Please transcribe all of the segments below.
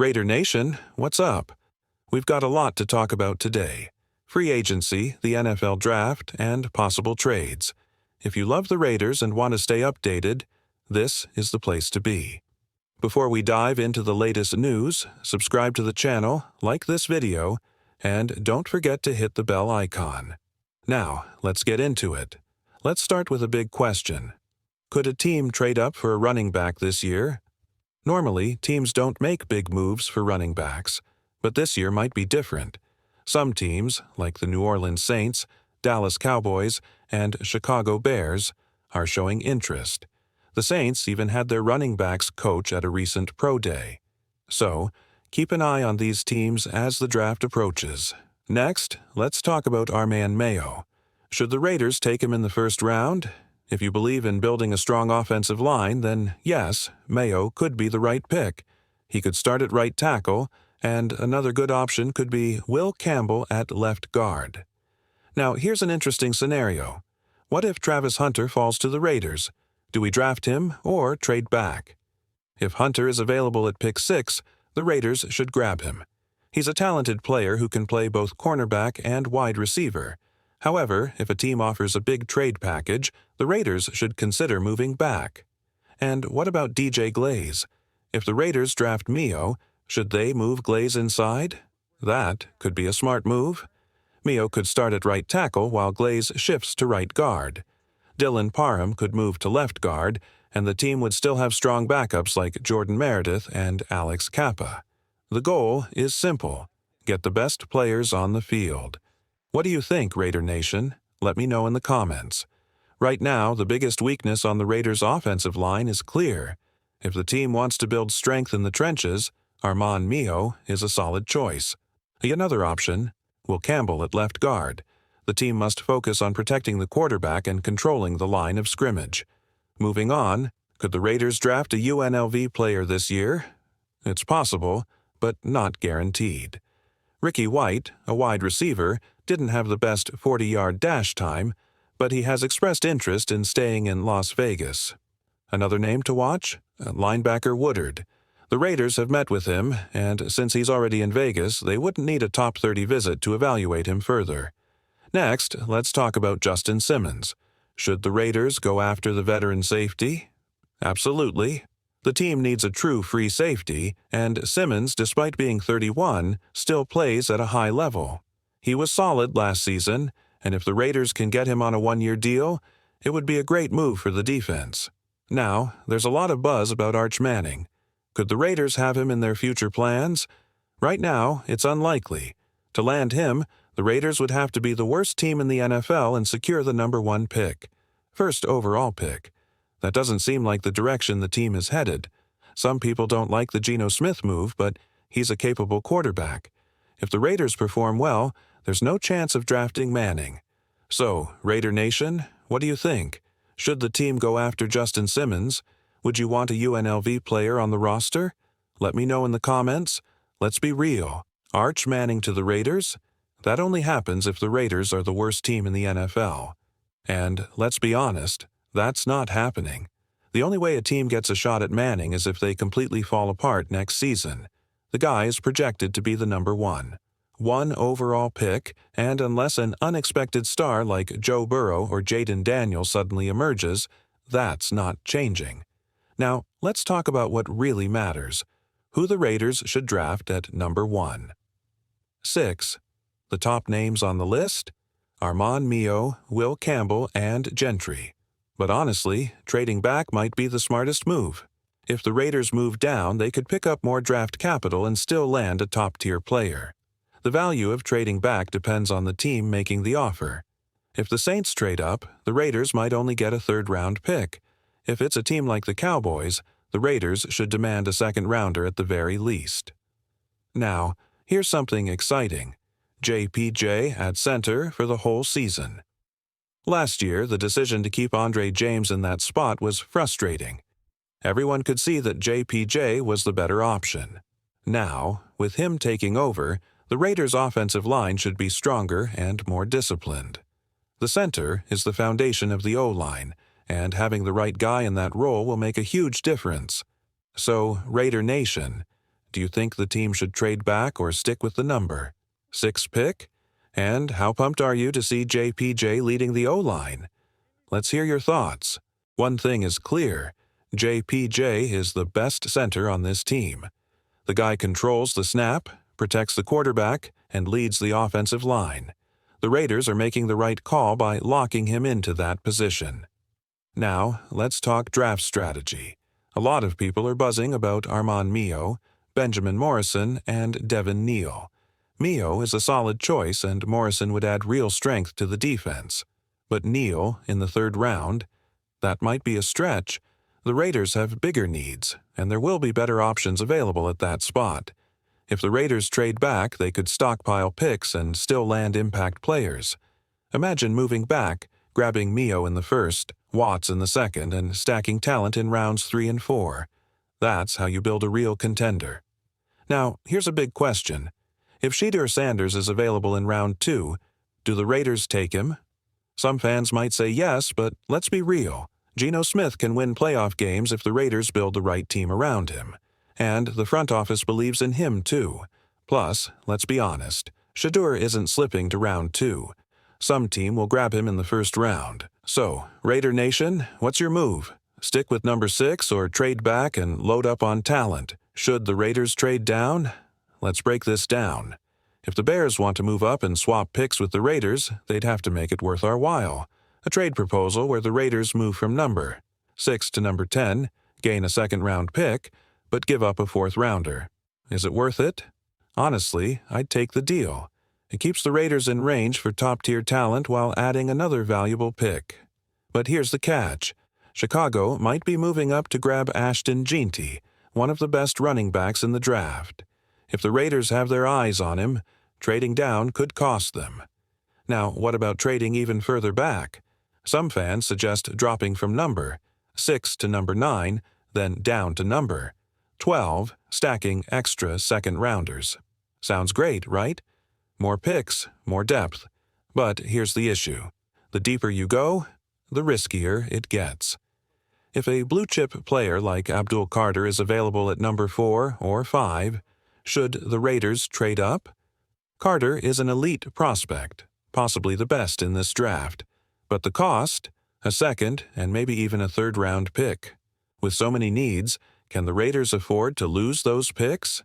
Raider Nation, what's up? We've got a lot to talk about today. Free agency, the NFL draft, and possible trades. If you love the Raiders and want to stay updated, this is the place to be. Before we dive into the latest news, subscribe to the channel, like this video, and don't forget to hit the bell icon. Now, let's get into it. Let's start with a big question. Could a team trade up for a running back this year? Normally, teams don't make big moves for running backs, but this year might be different. Some teams, like the New Orleans Saints, Dallas Cowboys, and Chicago Bears, are showing interest. The Saints even had their running backs coach at a recent pro day. So, keep an eye on these teams as the draft approaches. Next, let's talk about our man Mayo. Should the Raiders take him in the first round? If you believe in building a strong offensive line, then yes, Mayo could be the right pick. He could start at right tackle, and another good option could be Will Campbell at left guard. Now, here's an interesting scenario. What if Travis Hunter falls to the Raiders? Do we draft him or trade back? If Hunter is available at pick 6, the Raiders should grab him. He's a talented player who can play both cornerback and wide receiver. However, if a team offers a big trade package, the Raiders should consider moving back. And what about DJ Glaze? If the Raiders draft Mio, should they move Glaze inside? That could be a smart move. Mio could start at right tackle while Glaze shifts to right guard. Dylan Parham could move to left guard, and the team would still have strong backups like Jordan Meredith and Alex Kappa. The goal is simple: get the best players on the field. What do you think, Raider Nation? Let me know in the comments. Right now, the biggest weakness on the Raiders' offensive line is clear. If the team wants to build strength in the trenches, Armand Mio is a solid choice. Another option, Will Campbell at left guard. The team must focus on protecting the quarterback and controlling the line of scrimmage. Moving on, could the Raiders draft a UNLV player this year? It's possible, but not guaranteed. Ricky White, a wide receiver, didn't have the best 40-yard dash time, but he has expressed interest in staying in Las Vegas. Another name to watch? Linebacker Woodard. The Raiders have met with him, and since he's already in Vegas, they wouldn't need a top 30 visit to evaluate him further. Next, let's talk about Justin Simmons. Should the Raiders go after the veteran safety? Absolutely. The team needs a true free safety, and Simmons, despite being 31, still plays at a high level. He was solid last season, and if the Raiders can get him on a one-year deal, it would be a great move for the defense. Now, there's a lot of buzz about Arch Manning. Could the Raiders have him in their future plans? Right now, it's unlikely. To land him, the Raiders would have to be the worst team in the NFL and secure the number 1 pick. First overall pick. That doesn't seem like the direction the team is headed. Some people don't like the Geno Smith move, but he's a capable quarterback. If the Raiders perform well, there's no chance of drafting Manning. So, Raider Nation, what do you think? Should the team go after Justin Simmons? Would you want a UNLV player on the roster? Let me know in the comments. Let's be real. Arch Manning to the Raiders? That only happens if the Raiders are the worst team in the NFL. And, let's be honest, that's not happening. The only way a team gets a shot at Manning is if they completely fall apart next season. The guy is projected to be the number 1 overall pick, and unless an unexpected star like Joe Burrow or Jaden Daniels suddenly emerges, that's not changing. Now, let's talk about what really matters. Who the Raiders should draft at number 1. 6. The top names on the list? Armand Mio, Will Campbell, and Gentry. But honestly, trading back might be the smartest move. If the Raiders move down, they could pick up more draft capital and still land a top-tier player. The value of trading back depends on the team making the offer. If the Saints trade up, the Raiders might only get a third-round pick. If it's a team like the Cowboys, the Raiders should demand a second-rounder at the very least. Now, here's something exciting. JPJ at center for the whole season. Last year, the decision to keep Andre James in that spot was frustrating. Everyone could see that JPJ was the better option. Now, with him taking over, the Raiders' offensive line should be stronger and more disciplined. The center is the foundation of the O-line, and having the right guy in that role will make a huge difference. So, Raider Nation, Do you think the team should trade back or stick with the number 6 pick? And how pumped are you to see JPJ leading the O-line? Let's hear your thoughts. One thing is clear. JPJ is the best center on this team. The guy controls the snap, protects the quarterback, and leads the offensive line. The Raiders are making the right call by locking him into that position. Now, let's talk draft strategy. A lot of people are buzzing about Armand Mio, Benjamin Morrison, and Devin Neal. Mio is a solid choice, and Morrison would add real strength to the defense. But Neal, in the 3rd round, that might be a stretch. The Raiders have bigger needs, and there will be better options available at that spot. If the Raiders trade back, they could stockpile picks and still land impact players. Imagine moving back, grabbing Mio in the 1st, Watts in the 2nd, and stacking talent in rounds 3 and 4. That's how you build a real contender. Now, here's a big question. If Shedeur Sanders is available in round 2, do the Raiders take him? Some fans might say yes, but let's be real. Geno Smith can win playoff games if the Raiders build the right team around him. And the front office believes in him too. Plus, let's be honest, Shedeur isn't slipping to round 2. Some team will grab him in the 1st round. So, Raider Nation, what's your move? Stick with number 6 or trade back and load up on talent? Should the Raiders trade down? Let's break this down. If the Bears want to move up and swap picks with the Raiders, they'd have to make it worth our while. A trade proposal where the Raiders move from number 6 to number 10, gain a 2nd-round pick, but give up a 4th-rounder. Is it worth it? Honestly, I'd take the deal. It keeps the Raiders in range for top-tier talent while adding another valuable pick. But here's the catch. Chicago might be moving up to grab Ashton Jeanty, one of the best running backs in the draft. If the Raiders have their eyes on him, trading down could cost them. Now, what about trading even further back? Some fans suggest dropping from number 6 to number 9, then down to number 12, stacking extra 2nd-rounders. Sounds great, right? More picks, more depth. But here's the issue. The deeper you go, the riskier it gets. If a blue-chip player like Abdul Carter is available at number 4 or 5, should the Raiders trade up? Carter is an elite prospect, possibly the best in this draft. But the cost? A 2nd and maybe even a 3rd-round pick. With so many needs, can the Raiders afford to lose those picks?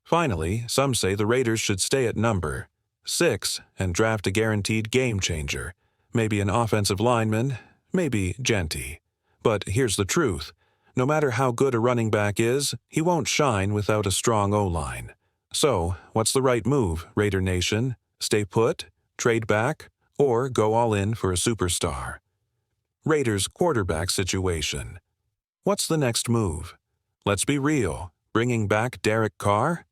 Finally, some say the Raiders should stay at number 6 and draft a guaranteed game-changer. Maybe an offensive lineman, maybe Jeanty. But here's the truth. No matter how good a running back is, he won't shine without a strong O-line. So, what's the right move, Raider Nation? Stay put? Trade back? Or go all in for a superstar? Raiders quarterback situation. What's the next move? Let's be real. Bringing back Derek Carr?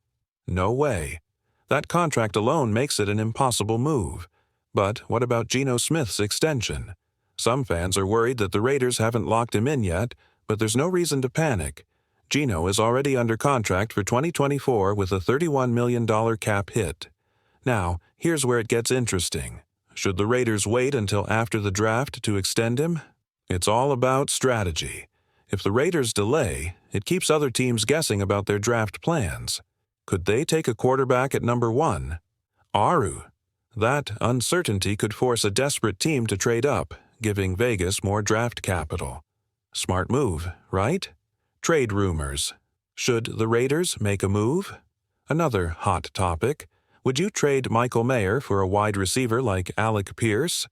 No way. That contract alone makes it an impossible move. But what about Geno Smith's extension? Some fans are worried that the Raiders haven't locked him in yet, but there's no reason to panic. Geno is already under contract for 2024 with a $31 million cap hit. Now, here's where it gets interesting. Should the Raiders wait until after the draft to extend him? It's all about strategy. If the Raiders delay, it keeps other teams guessing about their draft plans. Could they take a quarterback at number 1? Aru. That uncertainty could force a desperate team to trade up, giving Vegas more draft capital. Smart move, right? Trade rumors. Should the Raiders make a move? Another hot topic. Would you trade Michael Mayer for a wide receiver like Alec Pierce?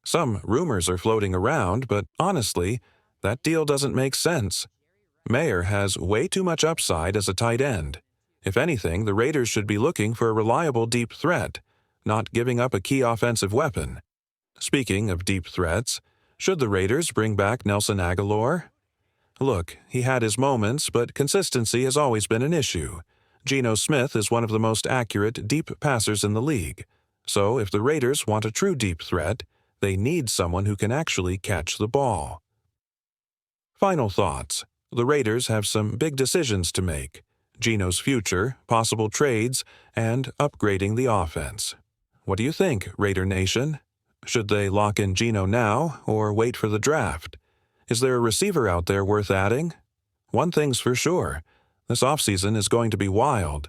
Some rumors are floating around, but honestly, that deal doesn't make sense. Mayer has way too much upside as a tight end. If anything, the Raiders should be looking for a reliable deep threat, not giving up a key offensive weapon. Speaking of deep threats, should the Raiders bring back Nelson Agholor? Look, he had his moments, but consistency has always been an issue. Geno Smith is one of the most accurate deep passers in the league. So if the Raiders want a true deep threat, they need someone who can actually catch the ball. Final thoughts. The Raiders have some big decisions to make. Geno's future, possible trades, and upgrading the offense. What do you think, Raider Nation? Should they lock in Geno now or wait for the draft? Is there a receiver out there worth adding? One thing's for sure. This offseason is going to be wild.